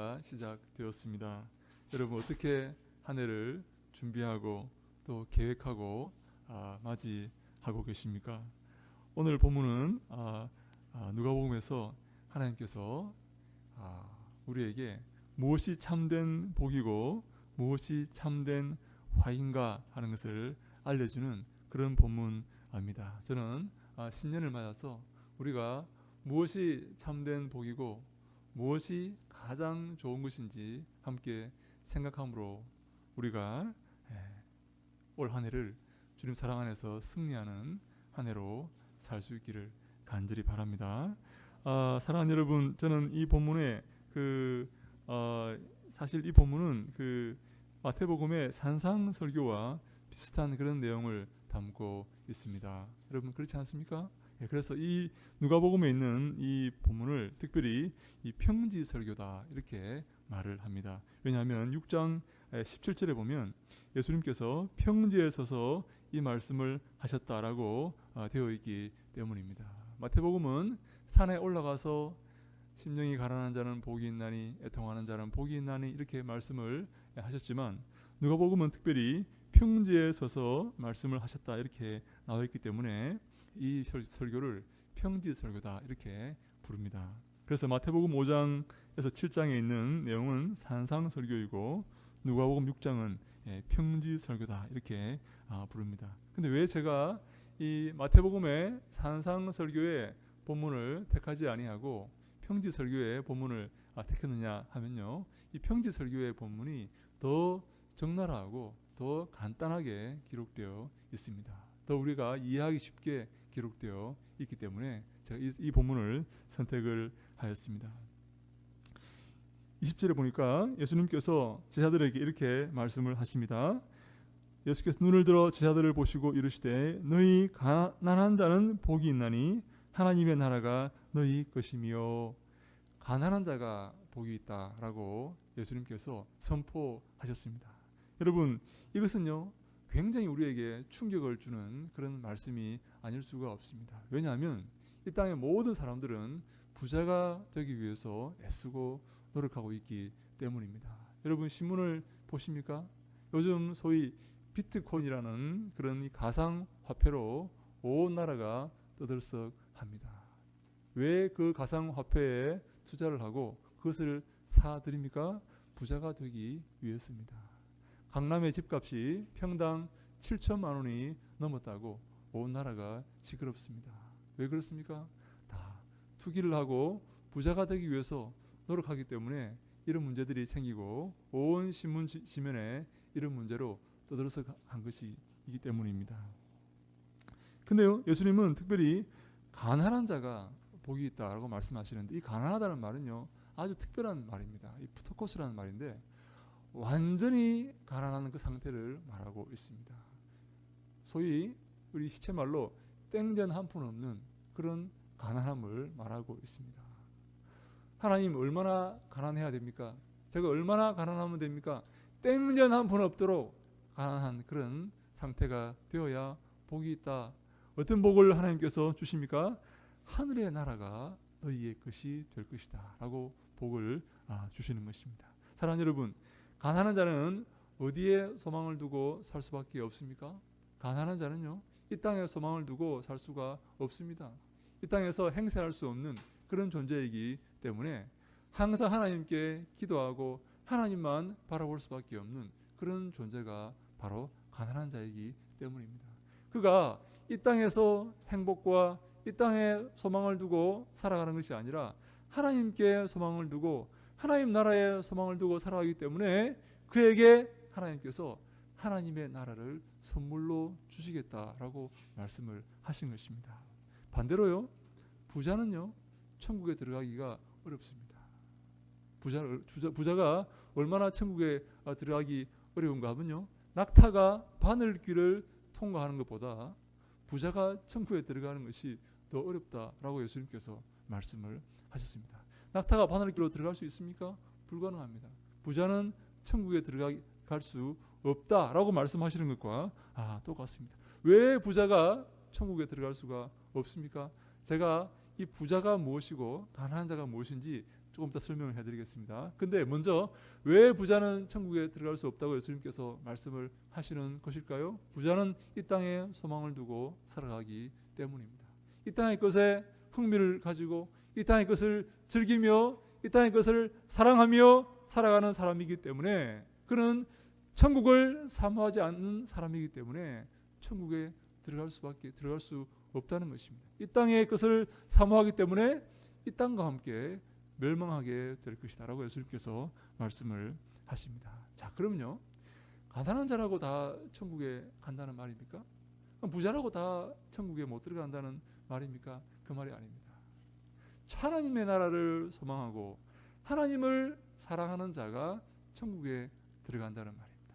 해가 시작되었습니다. 여러분 어떻게 한 해를 준비하고 또 계획하고 맞이하고 계십니까? 오늘 본문은 누가복음에서 하나님께서 우리에게 무엇이 참된 복이고 무엇이 참된 화인가 하는 것을 알려주는 그런 본문입니다. 저는 신년을 맞아서 우리가 무엇이 참된 복이고 무엇이 가장 좋은 것인지 함께 생각함으로 우리가 올 한 해를 주님 사랑 안에서 승리하는 한 해로 살 수 있기를 간절히 바랍니다. 사랑하는 여러분, 저는 이 본문에 사실 이 본문은 마태복음의 산상설교와 비슷한 그런 내용을 담고 있습니다. 여러분 그렇지 않습니까? 그래서 이 누가복음에 있는 이 본문을 특별히 이 평지설교다 이렇게 말을 합니다. 왜냐하면 6장 17절에 보면 예수님께서 평지에 서서 이 말씀을 하셨다라고 되어 있기 때문입니다. 마태복음은 산에 올라가서 심령이 가난한 자는 복이 있나니 애통하는 자는 복이 있나니 이렇게 말씀을 하셨지만 누가복음은 특별히 평지에 서서 말씀을 하셨다 이렇게 나와 있기 때문에 이 설교를 평지설교다 이렇게 부릅니다. 그래서 마태복음 5장에서 7장에 있는 내용은 산상설교이고 누가복음 6장은 평지설교다 이렇게 부릅니다. 근데 왜 제가 이 마태복음의 산상설교의 본문을 택하지 아니하고 평지설교의 본문을 택했느냐 하면요, 이 평지설교의 본문이 더 적나라하고 더 간단하게 기록되어 있습니다. 더 우리가 이해하기 쉽게 기록되어 있기 때문에 제가 이 본문을 선택을 하였습니다. 20절에 보니까 예수님께서 제자들에게 이렇게 말씀을 하십니다. 예수께서 눈을 들어 제자들을 보시고 이르시되 너희 가난한 자는 복이 있나니 하나님의 나라가 너희 것이며, 가난한 자가 복이 있다라고 예수님께서 선포하셨습니다. 여러분 이것은요 굉장히 우리에게 충격을 주는 그런 말씀이 아닐 수가 없습니다. 왜냐하면 이 땅의 모든 사람들은 부자가 되기 위해서 애쓰고 노력하고 있기 때문입니다. 여러분 신문을 보십니까? 요즘 소위 비트코인이라는 그런 가상 화폐로 온 나라가 떠들썩합니다. 왜 그 가상 화폐에 투자를 하고 그것을 사들입니까? 부자가 되기 위해서입니다. 강남의 집값이 평당 7천만 원이 넘었다고 온 나라가 시끄럽습니다. 왜 그렇습니까? 다 투기를 하고 부자가 되기 위해서 노력하기 때문에 이런 문제들이 생기고 온 신문 지면에 이런 문제로 떠들썩한 것이기 때문입니다. 근데요 예수님은 특별히 가난한 자가 복이 있다라고 말씀하시는데, 이 가난하다는 말은요 아주 특별한 말입니다. 이 프토코스라는 말인데 완전히 가난한 그 상태를 말하고 있습니다. 소위 우리 시체말로 땡전 한 푼 없는 그런 가난함을 말하고 있습니다. 하나님 얼마나 가난해야 됩니까? 제가 얼마나 가난하면 됩니까? 땡전 한 푼 없도록 가난한 그런 상태가 되어야 복이 있다. 어떤 복을 하나님께서 주십니까? 하늘의 나라가 너희의 것이 될 것이다 라고 복을 주시는 것입니다. 사랑하는 여러분, 가난한 자는 어디에 소망을 두고 살 수밖에 없습니까? 가난한 자는요 이 땅에 소망을 두고 살 수가 없습니다. 이 땅에서 행세할 수 없는 그런 존재이기 때문에 항상 하나님께 기도하고 하나님만 바라볼 수밖에 없는 그런 존재가 바로 가난한 자이기 때문입니다. 그가 이 땅에서 행복과 이 땅에 소망을 두고 살아가는 것이 아니라 하나님께 소망을 두고 하나님 나라에 소망을 두고 살아가기 때문에 그에게 하나님께서 하나님의 나라를 선물로 주시겠다라고 말씀을 하신 것입니다. 반대로요 부자는요 천국에 들어가기가 어렵습니다. 부자가 얼마나 천국에 들어가기 어려운가 하면요, 낙타가 바늘길을 통과하는 것보다 부자가 천국에 들어가는 것이 더 어렵다라고 예수님께서 말씀을 하셨습니다. 낙타가 바늘길로 들어갈 수 있습니까? 불가능합니다. 부자는 천국에 들어갈 수 없다라고 말씀하시는 것과 똑같습니다. 왜 부자가 천국에 들어갈 수가 없습니까? 제가 이 부자가 무엇이고 가난한 자가 무엇인지 조금 더 설명을 해드리겠습니다. 근데 먼저 왜 부자는 천국에 들어갈 수 없다고 예수님께서 말씀을 하시는 것일까요? 부자는 이 땅에 소망을 두고 살아가기 때문입니다. 이 땅의 것에 흥미를 가지고 이 땅의 것을 즐기며 이 땅의 것을 사랑하며 살아가는 사람이기 때문에 그는 천국을 사모하지 않는 사람이기 때문에 천국에 들어갈 수 없다는 것입니다. 이 땅의 것을 사모하기 때문에 이 땅과 함께 멸망하게 될 것이다 라고 예수님께서 말씀을 하십니다. 자, 그럼요, 가난한 자라고 다 천국에 간다는 말입니까? 부자라고 다 천국에 못 들어간다는 말입니까? 그 말이 아닙니다. 하나님의 나라를 소망하고 하나님을 사랑하는 자가 천국에 들어간다는 말입니다.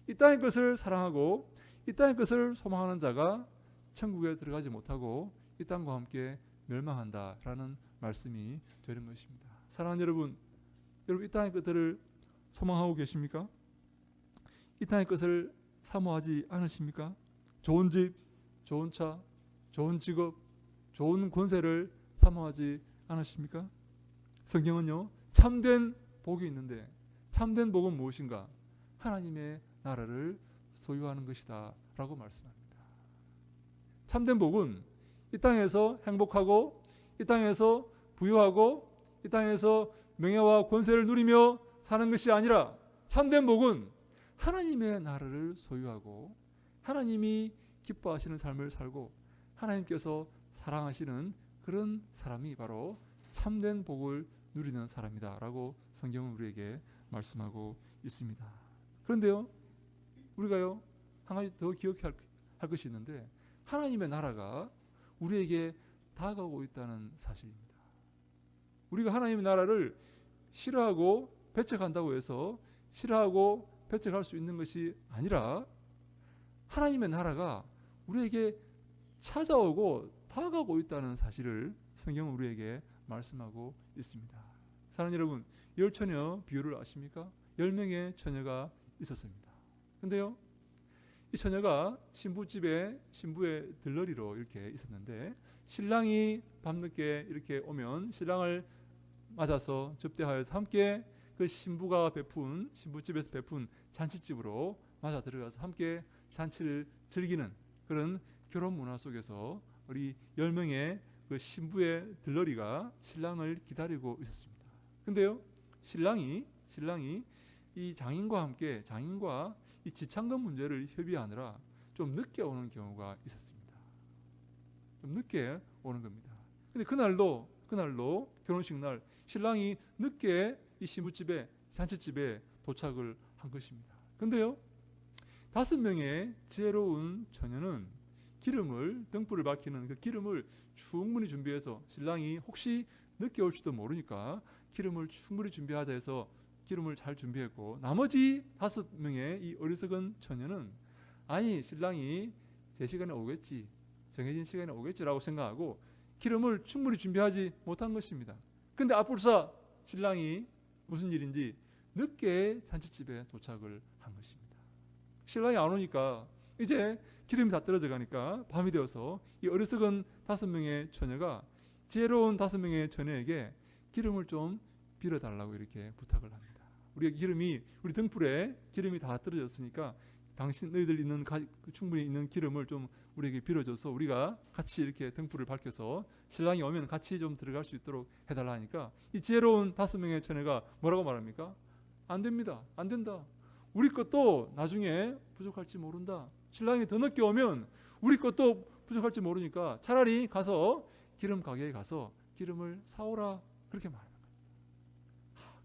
이 땅의 것을 사랑하고 이 땅의 것을 소망하는 자가 천국에 들어가지 못하고 이 땅과 함께 멸망한다라는 말씀이 되는 것입니다. 사랑하는 여러분, 이 땅의 것들을 소망하고 계십니까? 이 땅의 것을 사모하지 않으십니까? 좋은 집, 좋은 차, 좋은 직업, 좋은 권세를 사모하지 않으십니까? 성경은요, 참된 복이 있는데 참된 복은 무엇인가? 하나님의 나라를 소유하는 것이다 라고 말씀합니다. 참된 복은 이 땅에서 행복하고 이 땅에서 부유하고 이 땅에서 명예와 권세를 누리며 사는 것이 아니라 참된 복은 하나님의 나라를 소유하고 하나님이 기뻐하시는 삶을 살고 하나님께서 사랑하시는 그런 사람이 바로 참된 복을 누리는 사람이다 라고 성경은 우리에게 말씀하고 있습니다. 그런데요, 우리가요 한 가지 더 기억해야 할 것이 있는데 하나님의 나라가 우리에게 다가오고 있다는 사실입니다. 우리가 하나님의 나라를 싫어하고 배척한다고 해서 싫어하고 배척할 수 있는 것이 아니라 하나님의 나라가 우리에게 찾아오고 다가오고 있다는 사실을 성경은 우리에게 말씀하고 있습니다. 사랑하는 여러분, 열처녀 비유를 아십니까? 10명의 처녀가 있었습니다. 근데요, 이 처녀가 신부집에 신부의 들러리로 이렇게 있었는데 신랑이 밤늦게 이렇게 오면 신랑을 맞아서 접대하여서 함께 그 신부가 베푼 신부집에서 베푼 잔치집으로 맞아 들어가서 함께 잔치를 즐기는 그런 결혼 문화 속에서 우리 10명의 그 신부의 들러리가 신랑을 기다리고 있었습니다. 근데요, 신랑이 이 장인과 이 지창금 문제를 협의하느라 좀 늦게 오는 경우가 있었습니다. 좀 늦게 오는 겁니다. 근데 그날도 결혼식 날 신랑이 늦게 이 신부집에 잔치집에 도착을 한 것입니다. 근데요, 5명의 지혜로운 처녀는 등불을 밝히는 그 기름을 충분히 준비해서 신랑이 혹시 늦게 올지도 모르니까 기름을 충분히 준비하자 해서 기름을 잘 준비했고 나머지 5명의 이 어리석은 처녀는 아니 신랑이 제 시간에 오겠지, 정해진 시간에 오겠지라고 생각하고 기름을 충분히 준비하지 못한 것입니다. 근데 앞불사 신랑이 무슨 일인지 늦게 잔치집에 도착을 한 것입니다. 신랑이 안 오니까 이제 기름이 다 떨어져 가니까 밤이 되어서 이 어리석은 5명의 처녀가 지혜로운 5명의 처녀에게 기름을 좀 빌어달라고 이렇게 부탁을 합니다. 우리 등불에 기름이 다 떨어졌으니까 너희들 있는 충분히 있는 기름을 좀 우리에게 빌어줘서 우리가 같이 이렇게 등불을 밝혀서 신랑이 오면 같이 좀 들어갈 수 있도록 해달라 하니까 이 지혜로운 5명의 처녀가 뭐라고 말합니까? 안 됩니다. 안 된다. 우리 것도 나중에 부족할지 모른다. 신랑이 더 늦게 오면 우리 것도 부족할지 모르니까 차라리 가서 기름 가게에 가서 기름을 사오라 그렇게 말합니다.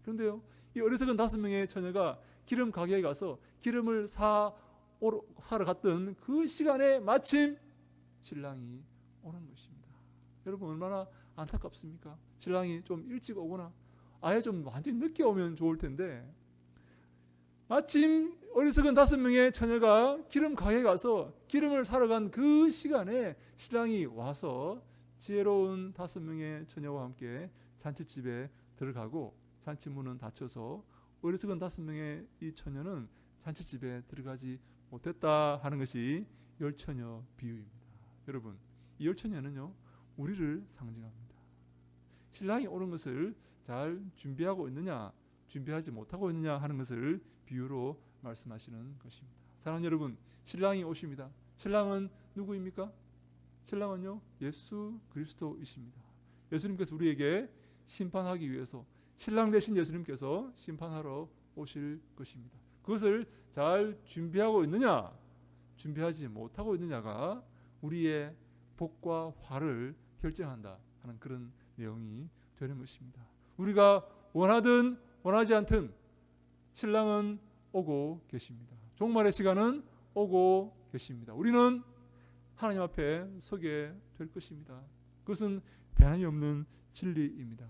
그런데요, 이 어리석은 5명의 처녀가 기름 가게에 가서 기름을 사러 갔던 그 시간에 마침 신랑이 오는 것입니다. 여러분 얼마나 안타깝습니까? 신랑이 좀 일찍 오거나 아예 좀 완전히 늦게 오면 좋을 텐데 마침 어리석은 5명의 처녀가 기름 가게에 가서 기름을 사러 간 그 시간에 신랑이 와서 지혜로운 5명의 처녀와 함께 잔치집에 들어가고 잔치문은 닫혀서 어리석은 5명의 이 처녀는 잔치집에 들어가지 못했다 하는 것이 열처녀 비유입니다. 여러분, 이 열처녀는요 우리를 상징합니다. 신랑이 오는 것을 잘 준비하고 있느냐, 준비하지 못하고 있느냐 하는 것을 비유로 말씀하시는 것입니다. 사랑하는 여러분, 신랑이 오십니다. 신랑은 누구입니까? 신랑은요, 예수 그리스도이십니다. 예수님께서 우리에게 심판하기 위해서, 신랑 되신 예수님께서 심판하러 오실 것입니다. 그것을 잘 준비하고 있느냐, 준비하지 못하고 있느냐가 우리의 복과 화를 결정한다 하는 그런 내용이 되는 것입니다. 우리가 원하든 원하지 않든 신랑은 오고 계십니다. 종말의 시간은 오고 계십니다. 우리는 하나님 앞에 서게 될 것입니다. 그것은 변함이 없는 진리입니다.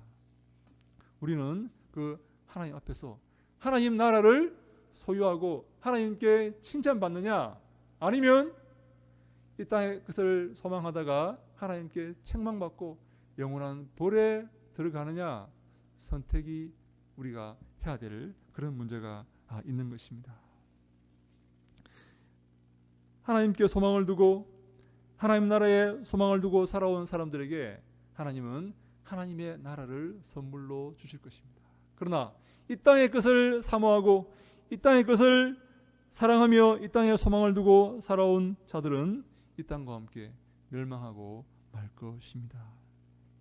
우리는 그 하나님 앞에서 하나님 나라를 소유하고 하나님께 칭찬받느냐, 아니면 이 땅의 것을 소망하다가 하나님께 책망받고 영원한 벌에 들어가느냐, 선택이 우리가 해야 될 그런 문제가 있는 것입니다. 하나님께 소망을 두고 하나님 나라에 소망을 두고 살아온 사람들에게 하나님은 하나님의 나라를 선물로 주실 것입니다. 그러나 이 땅의 것을 사모하고 이 땅의 것을 사랑하며 이 땅에 소망을 두고 살아온 자들은 이 땅과 함께 멸망하고 말 것입니다.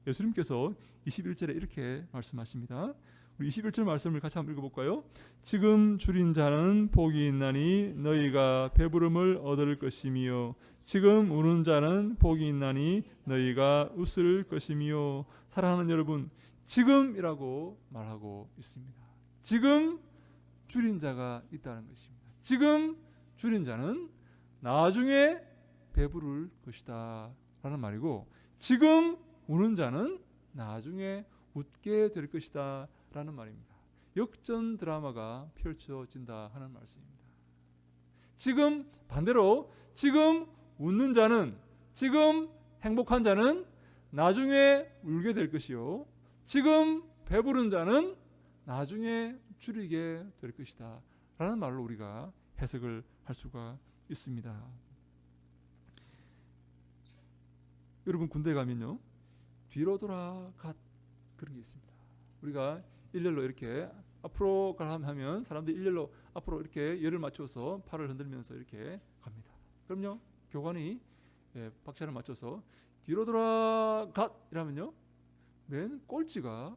예수님께서 21절에 이렇게 말씀하십니다. 우리 21절 말씀을 같이 한번 읽어볼까요? 지금 줄인 자는 복이 있나니 너희가 배부름을 얻을 것이며 지금 우는 자는 복이 있나니 너희가 웃을 것이며. 사랑하는 여러분, 지금이라고 말하고 있습니다. 지금 줄인 자가 있다는 것입니다. 지금 줄인 자는 나중에 배부를 것이다 라는 말이고, 지금 우는 자는 나중에 웃게 될 것이다 라는 말입니다. 역전 드라마가 펼쳐진다 하는 말씀입니다. 지금 반대로 지금 웃는 자는, 지금 행복한 자는 나중에 울게 될 것이요, 지금 배부른 자는 나중에 줄이게 될 것이다 라는 말로 우리가 해석을 할 수가 있습니다. 여러분, 군대 가면요, 뒤로 돌아가 그런 게 있습니다. 우리가 일렬로 이렇게 앞으로 가면 사람들이 일렬로 앞으로 이렇게 열을 맞춰서 팔을 흔들면서 이렇게 갑니다. 그럼요, 교관이 박자를 맞춰서 뒤로 돌아가 이러면요, 맨 꼴찌가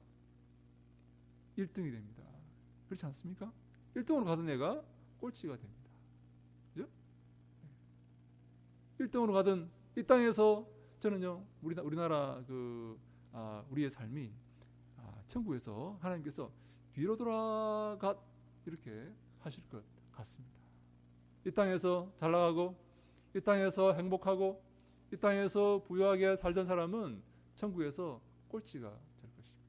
1등이 됩니다. 그렇지 않습니까? 1등으로 가던 애가 꼴찌가 됩니다. 그죠? 1등으로 가던 이 땅에서 저는요, 우리나라 우리의 삶이 천국에서 하나님께서 뒤로 돌아가 이렇게 하실 것 같습니다. 이 땅에서 잘 나가고 이 땅에서 행복하고 이 땅에서 부유하게 살던 사람은 천국에서 꼴찌가 될 것입니다.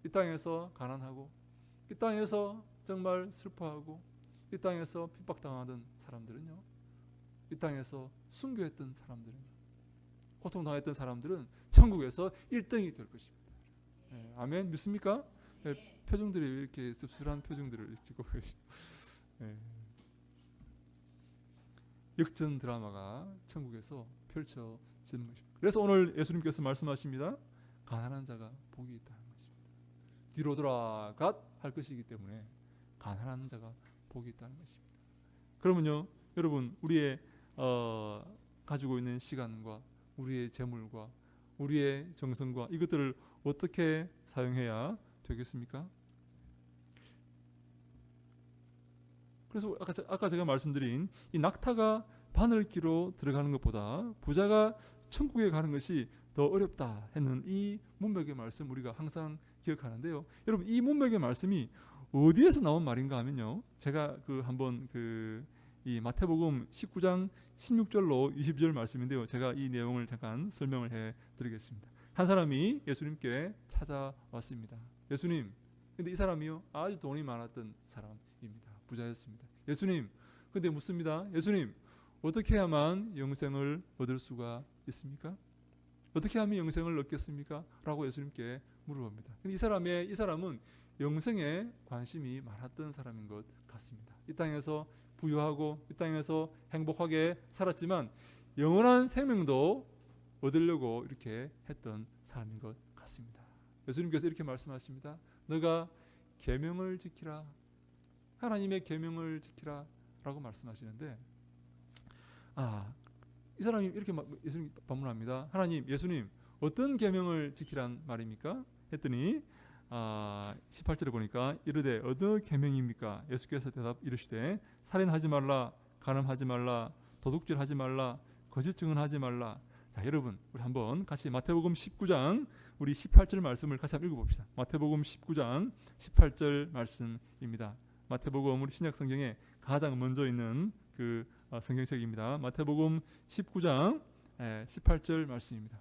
이 땅에서 가난하고 이 땅에서 정말 슬퍼하고 이 땅에서 핍박당하던 사람들은요, 이 땅에서 순교했던 사람들은, 고통당했던 사람들은 천국에서 1등이 될 것입니다. 네, 아멘, 믿습니까? 네, 표정들이 이렇게 씁쓸한 표정들을 찍고 계시죠. 네. 역전 드라마가 천국에서 펼쳐지는 것입니다. 그래서 오늘 예수님께서 말씀하십니다. 가난한 자가 복이 있다는 것입니다. 뒤로 돌아가 할 것이기 때문에 가난한 자가 복이 있다는 것입니다. 그러면요, 여러분, 우리의 가지고 있는 시간과 우리의 재물과 우리의 정성과 이것들을 어떻게 사용해야 되겠습니까? 그래서 아까 제가 말씀드린 이 낙타가 바늘기로 들어가는 것보다 부자가 천국에 가는 것이 더 어렵다 했는 이 문맥의 말씀 우리가 항상 기억하는데요. 여러분, 이 문맥의 말씀이 어디에서 나온 말인가 하면요, 제가 한번 이 마태복음 19장 16절로 22절 말씀인데요, 제가 이 내용을 잠깐 설명을 해드리겠습니다. 한 사람이 예수님께 찾아왔습니다. 예수님, 근데 이 사람이요, 아주 돈이 많았던 사람입니다. 부자였습니다. 예수님, 근데 묻습니다. 예수님, 어떻게 해야만 영생을 얻을 수가 있습니까? 어떻게 하면 영생을 얻겠습니까? 라고 예수님께 물어봅니다. 근데 이 사람은 영생에 관심이 많았던 사람인 것 같습니다. 이 땅에서 부유하고 이 땅에서 행복하게 살았지만 영원한 생명도 얻으려고 이렇게 했던 사람인 것 같습니다. 예수님께서 이렇게 말씀하십니다. 너가 계명을 지키라. 하나님의 계명을 지키라 라고 말씀하시는데, 이 사람이 이렇게 예수님 반문합니다. 하나님, 예수님, 어떤 계명을 지키란 말입니까? 했더니 18절에 보니까 이르되 어느 계명입니까? 예수께서 대답 이르시되 살인하지 말라, 간음하지 말라, 도둑질하지 말라, 거짓 증언하지 말라. 자, 여러분, 우리 한번 같이 마태복음 19장 우리 18절 말씀을 같이 한번 읽어봅시다. 마태복음 19장 18절 말씀입니다. 마태복음 우리 신약 성경에 가장 먼저 있는 그 성경책입니다. 마태복음 19장 18절 말씀입니다.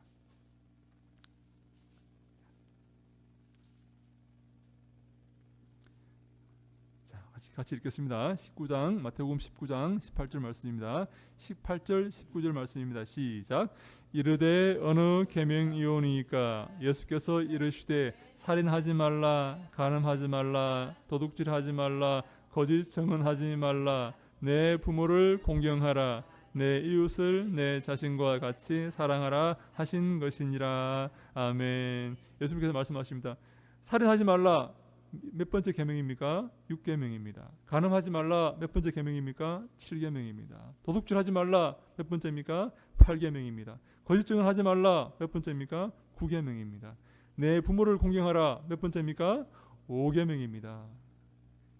같이 읽겠습니다. 19장 마태복음 19장 18절 말씀입니다. 18절 19절 말씀입니다. 시작. 이르되 어느 계명이오니까 예수께서 이르시되 살인하지 말라, 간음하지 말라, 도둑질하지 말라, 거짓 증언하지 말라, 내 부모를 공경하라, 내 이웃을 내 자신과 같이 사랑하라 하신 것이니라. 아멘. 예수님께서 말씀하십니다. 살인하지 말라. 몇 번째 계명입니까? 6계명입니다. 간음하지 말라. 몇 번째 계명입니까? 7계명입니다. 도둑질하지 말라. 몇 번째입니까? 8계명입니다. 거짓 증언하지 말라. 몇 번째입니까? 9계명입니다. 내 부모를 공경하라. 몇 번째입니까? 5계명입니다.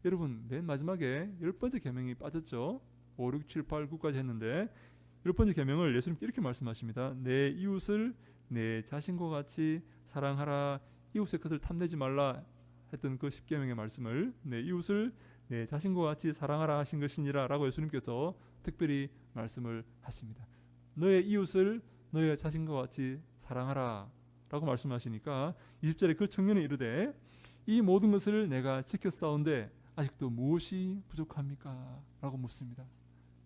여러분, 맨 마지막에 10번째 계명이 빠졌죠. 5, 6, 7, 8, 9까지 했는데 10번째 계명을 예수님께 이렇게 말씀하십니다. 내 이웃을 내 자신과 같이 사랑하라. 이웃의 것을 탐내지 말라 했던 그 10계명의 말씀을 내 이웃을 내 자신과 같이 사랑하라 하신 것이니라 라고 예수님께서 특별히 말씀을 하십니다. 너의 이웃을 너의 자신과 같이 사랑하라 라고 말씀하시니까 20절에 그 청년이 이르되 이 모든 것을 내가 지켰사온데 아직도 무엇이 부족합니까? 라고 묻습니다.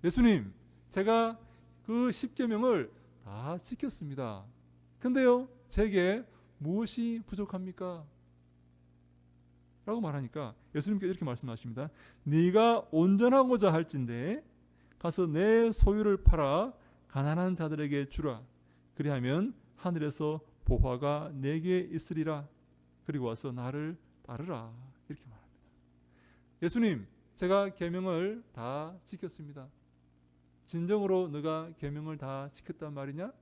예수님, 제가 그 10계명을 다 지켰습니다. 근데요, 제게 무엇이 부족합니까? 라고 말하니까 예수님께서 이렇게 말씀하십니다. 네가 온전하고자 할진대 가서 내 소유를 팔아 가난한 자들에게 주라. 그리하면 하늘에서 보화가 내게 있으리라. 그리고 와서 나를 따르라. 이렇게 말합니다. 예수님, 제가 계명을 다 지켰습니다. 진정으로 너가 계명을 다 지켰단 말이냐?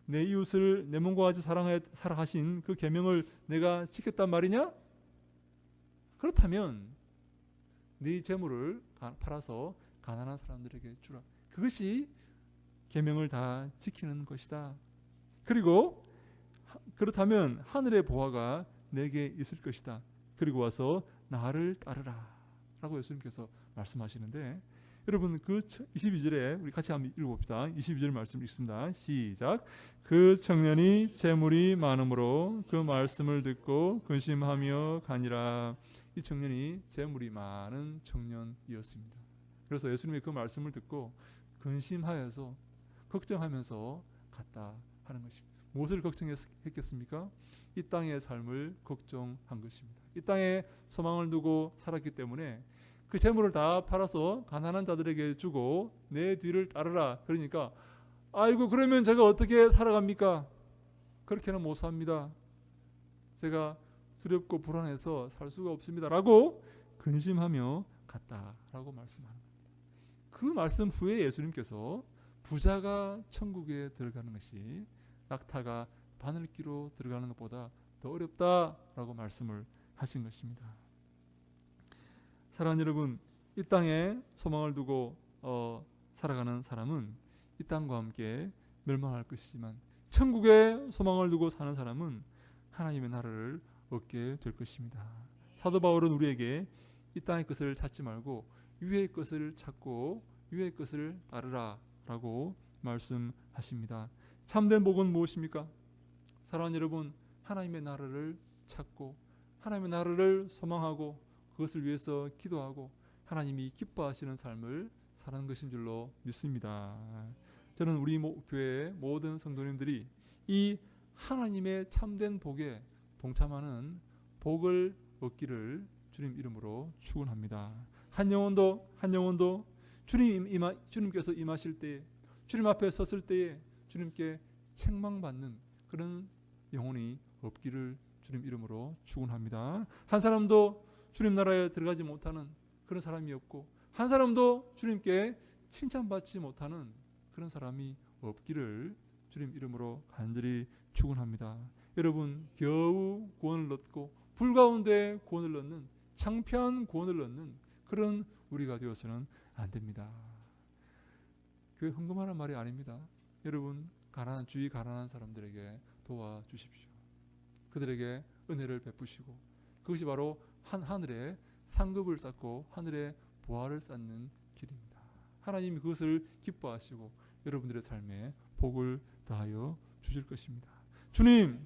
내 이웃을 내 몸과 같이 사랑하라 하신 그 계명을 내가 지켰단 말이냐? 그렇다면 네 재물을 팔아서 가난한 사람들에게 주라. 그것이 계명을 다 지키는 것이다. 그리고 그렇다면 하늘의 보화가 내게 있을 것이다. 그리고 와서 나를 따르라 라고 예수님께서 말씀하시는데, 여러분 그 22절에 우리 같이 한번 읽어봅시다. 22절 말씀 읽습니다. 시작. 그 청년이 재물이 많으므로 그 말씀을 듣고 근심하며 가니라. 이 청년이 재물이 많은 청년이었습니다. 그래서 예수님의 그 말씀을 듣고 근심하여서 걱정하면서 갔다 하는 것입니다. 무엇을 걱정했겠습니까? 이 땅의 삶을 걱정한 것입니다. 이 땅에 소망을 두고 살았기 때문에 그 재물을 다 팔아서 가난한 자들에게 주고 내 뒤를 따르라. 그러니까 아이고, 그러면 제가 어떻게 살아갑니까? 그렇게는 못 삽니다. 제가 두렵고 불안해서 살 수가 없습니다. 라고 근심하며 갔다라고 말씀합니다. 그 말씀 후에 예수님께서 부자가 천국에 들어가는 것이 낙타가 바늘기로 들어가는 것보다 더 어렵다라고 말씀을 하신 것입니다. 사랑하는 여러분, 이 땅에 소망을 두고 살아가는 사람은 이 땅과 함께 멸망할 것이지만 천국에 소망을 두고 사는 사람은 하나님의 나라를 얻게 될 것입니다. 사도 바울은 우리에게 이 땅의 것을 찾지 말고 위의 것을 찾고 위의 것을 따르라 라고 말씀하십니다. 참된 복은 무엇입니까? 사랑하는 여러분, 하나님의 나라를 찾고 하나님의 나라를 소망하고 그것을 위해서 기도하고 하나님이 기뻐하시는 삶을 사는 것인 줄로 믿습니다. 저는 우리 교회의 모든 성도님들이 이 하나님의 참된 복에 동참하는 복을 얻기를 주님 이름으로 축원합니다. 한 영혼도 주님께서 임하실 때에, 주님 앞에 섰을 때에 주님께 책망받는 그런 영혼이 없기를 주님 이름으로 축원합니다. 한 사람도 주님 나라에 들어가지 못하는 그런 사람이 없고, 한 사람도 주님께 칭찬받지 못하는 그런 사람이 없기를 주님 이름으로 간절히 축원합니다. 여러분, 겨우 구원을 얻고 불 가운데 구원을 얻는, 창피한 구원을 얻는 그런 우리가 되어서는 안 됩니다. 그 흥금하는 말이 아닙니다. 여러분, 주위 가난한 사람들에게 도와주십시오. 그들에게 은혜를 베푸시고, 그것이 바로 하늘에 상급을 쌓고 하늘에 보화를 쌓는 길입니다. 하나님이 그것을 기뻐하시고 여러분들의 삶에 복을 더하여 주실 것입니다. 주님,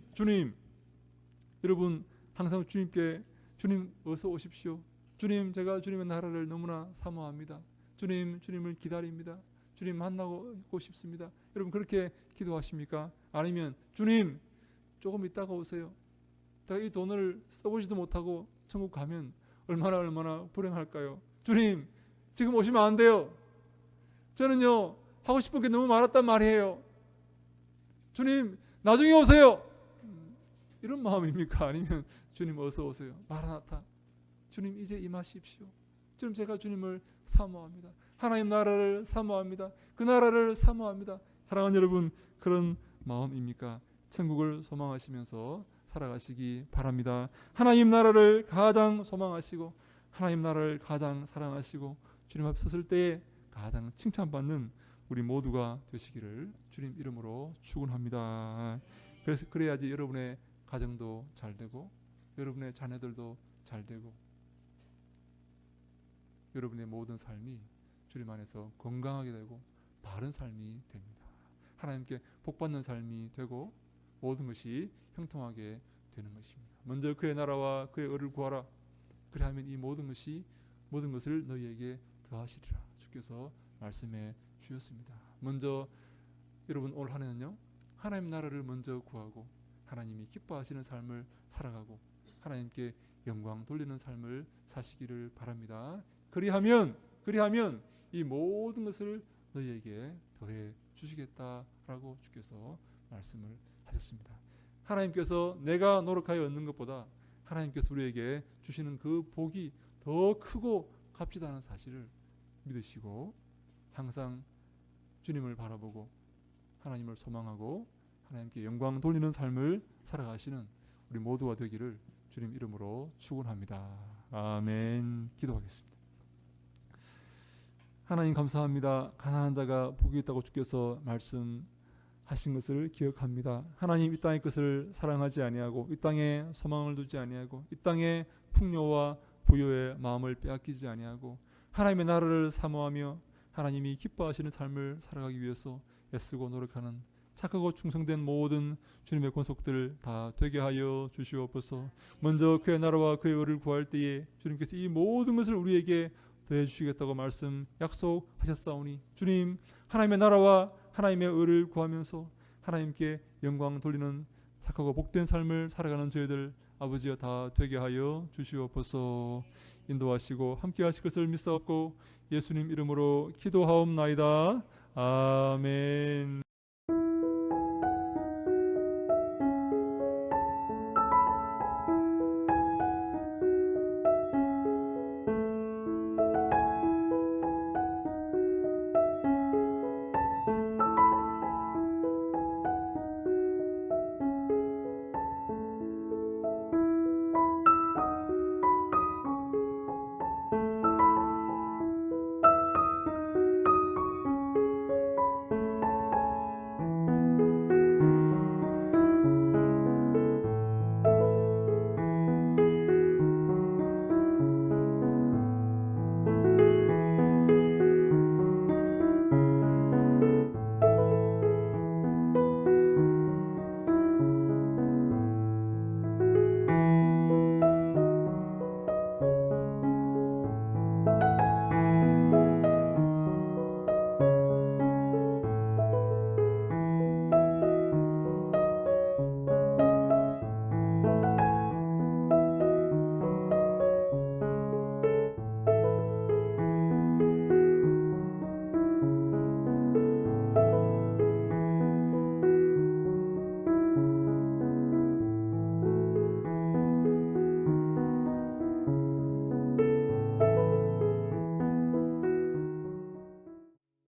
여러분 항상 주님께, 주님 어서 오십시오. 주님, 제가 주님의 나라를 너무나 사모합니다. 주님을 기다립니다. 주님 만나고 싶습니다. 여러분 그렇게 기도하십니까? 아니면 주님 조금 있다가 오세요. 내가 이 돈을 써보지도 못하고 천국 가면 얼마나 불행할까요? 주님 지금 오시면 안 돼요. 저는요 하고 싶은 게 너무 많았단 말이에요. 주님 나중에 오세요. 이런 마음입니까? 아니면 주님 어서 오세요. 마라나타. 주님 이제 임하십시오. 주님 제가 주님을 사모합니다. 하나님 나라를 사모합니다. 그 나라를 사모합니다. 사랑하는 여러분, 그런 마음입니까? 천국을 소망하시면서 살아가시기 바랍니다. 하나님 나라를 가장 소망하시고 하나님 나라를 가장 사랑하시고 주님 앞에 섰을 때에 가장 칭찬받는 우리 모두가 되시기를 주님 이름으로 축원합니다. 그래야지 여러분의 가정도 잘 되고 여러분의 자녀들도 잘 되고 여러분의 모든 삶이 주님 안에서 건강하게 되고 바른 삶이 됩니다. 하나님께 복받는 삶이 되고 모든 것이 형통하게 되는 것입니다. 먼저 그의 나라와 그의 의를 구하라. 그리하면 이 모든 것을 너희에게 더하시리라. 주께서 말씀해 주셨습니다. 먼저 여러분 올 한 해는요 하나님 나라를 먼저 구하고 하나님이 기뻐하시는 삶을 살아가고 하나님께 영광 돌리는 삶을 사시기를 바랍니다. 그리하면 이 모든 것을 너희에게 더해 주시겠다라고 주께서 말씀을 하셨습니다. 하나님께서 내가 노력하여 얻는 것보다 하나님께서 우리에게 주시는 그 복이 더 크고 값지다는 사실을 믿으시고 항상 주님을 바라보고 하나님을 소망하고 하나님께 영광 돌리는 삶을 살아가시는 우리 모두가 되기를 주님 이름으로 축원합니다. 아멘. 기도하겠습니다. 하나님 감사합니다. 가난한 자가 복이 있다고 주께서 말씀하신 것을 기억합니다. 하나님 이 땅의 것을 사랑하지 아니하고 이 땅에 소망을 두지 아니하고 이 땅의 풍요와 부요의 마음을 빼앗기지 아니하고 하나님의 나라를 사모하며 하나님이 기뻐하시는 삶을 살아가기 위해서 애쓰고 노력하는 착하고 충성된 모든 주님의 권속들 다 되게 하여 주시옵소서. 먼저 그의 나라와 그의 의를 구할 때에 주님께서 이 모든 것을 우리에게 더해 주시겠다고 말씀 약속하셨사오니 주님 하나님의 나라와 하나님의 의를 구하면서 하나님께 영광 돌리는 착하고 복된 삶을 살아가는 저희들 아버지여 다 되게 하여 주시옵소서. 인도하시고 함께 하실 것을 믿사옵고 예수님 이름으로 기도하옵나이다. 아멘.